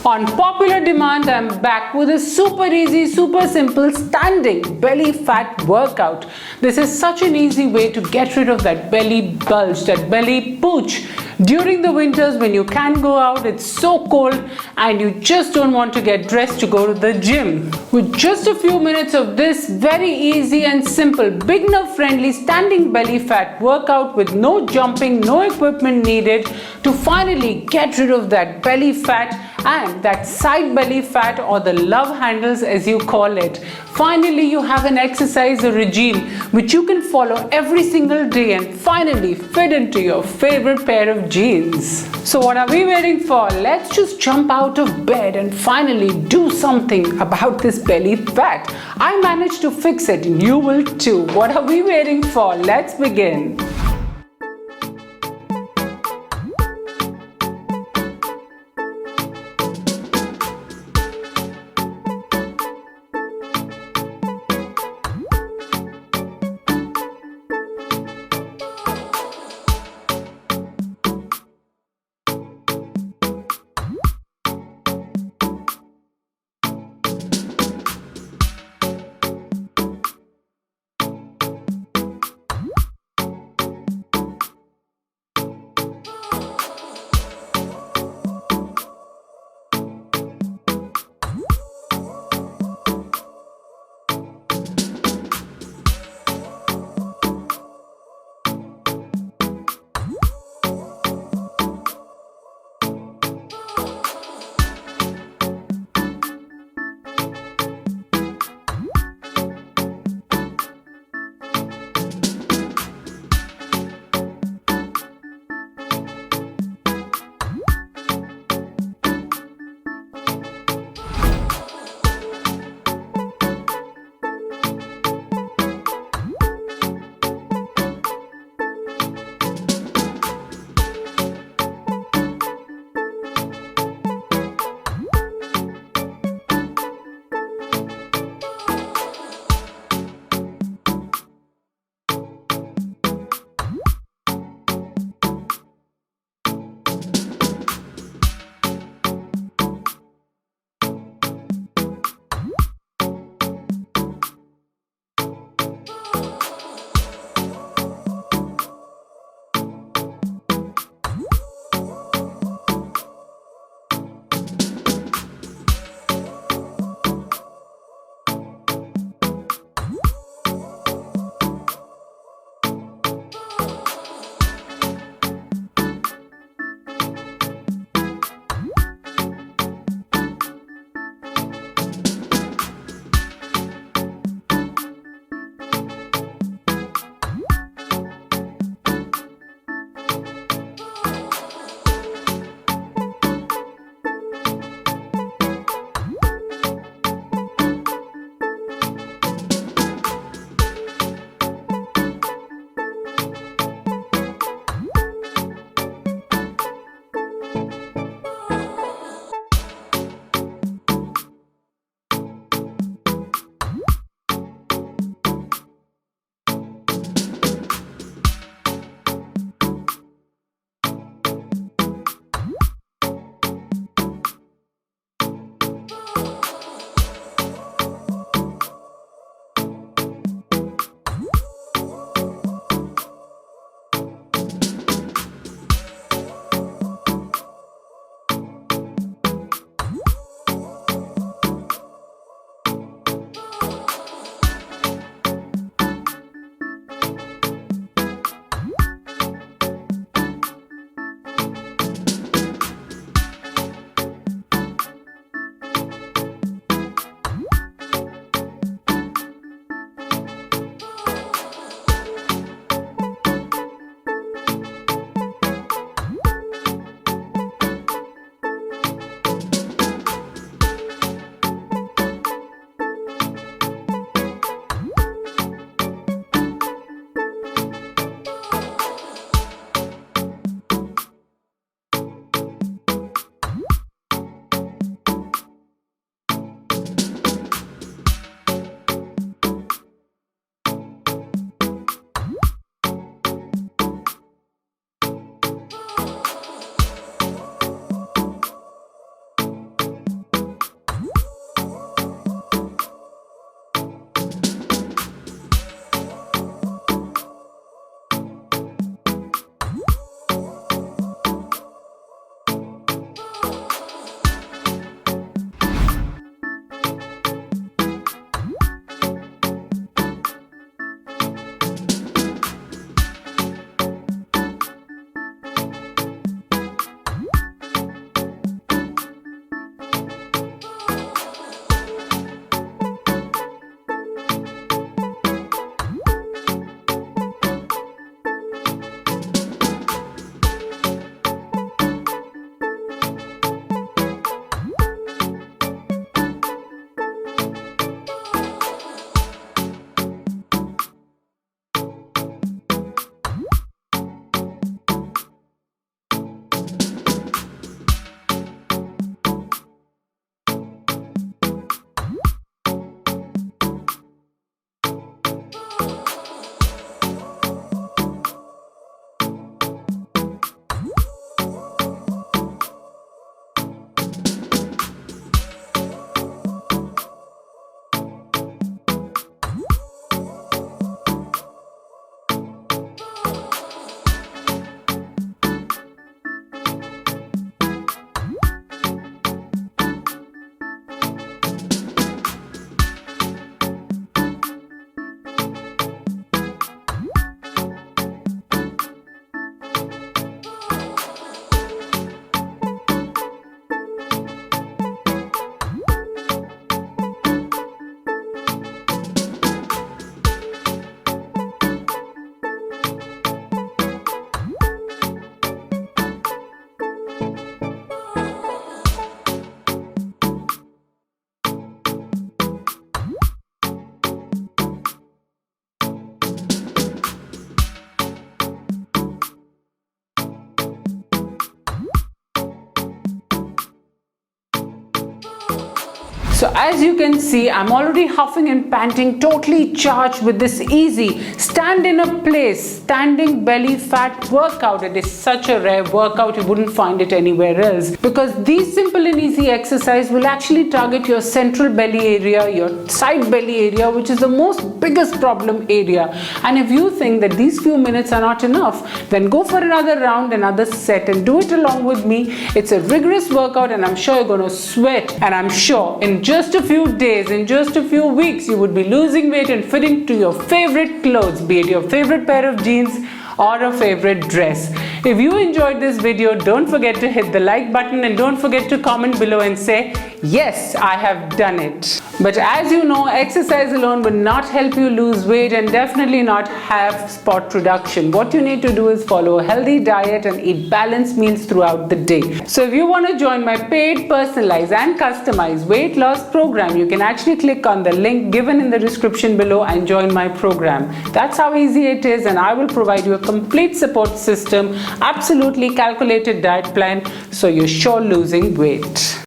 On popular demand, I'm back with a super easy, super simple standing belly fat workout. This is such an easy way to get rid of that belly bulge, that belly pooch. During the winters when you can't go out, it's so cold and you just don't want to get dressed to go to the gym. With just a few minutes of this very easy and simple, beginner friendly standing belly fat workout with no jumping, no equipment needed to finally get rid of that belly fat and that side belly fat, or the love handles as you call it. Finally, you have an exercise regime which you can follow every single day and finally fit into your favorite pair of jeans. So what are we waiting for? Let's just jump out of bed and finally do something about this belly fat. I managed to fix it and you will too. What are we waiting for? Let's begin. So as you can see, I'm already huffing and panting, totally charged with this easy stand in a place, standing belly fat workout. It is such a rare workout, you wouldn't find it anywhere else, because these simple and easy exercise will actually target your central belly area, your side belly area, which is the most biggest problem area. And if you think that these few minutes are not enough, then go for another round, another set, and do it along with me. It's a rigorous workout and I'm sure you're going to sweat, and I'm sure in just a few days, in just a few weeks, you would be losing weight and fitting to your favorite clothes, be it your favorite pair of jeans or a favorite dress. If you enjoyed this video, don't forget to hit the like button and don't forget to comment below and say, yes, I have done it. But as you know, exercise alone will not help you lose weight and definitely not have spot reduction. What you need to do is follow a healthy diet and eat balanced meals throughout the day. So if you want to join my paid, personalized and customized weight loss program, you can actually click on the link given in the description below and join my program. That's how easy it is, and I will provide you a complete support system, absolutely calculated diet plan, so you're sure losing weight.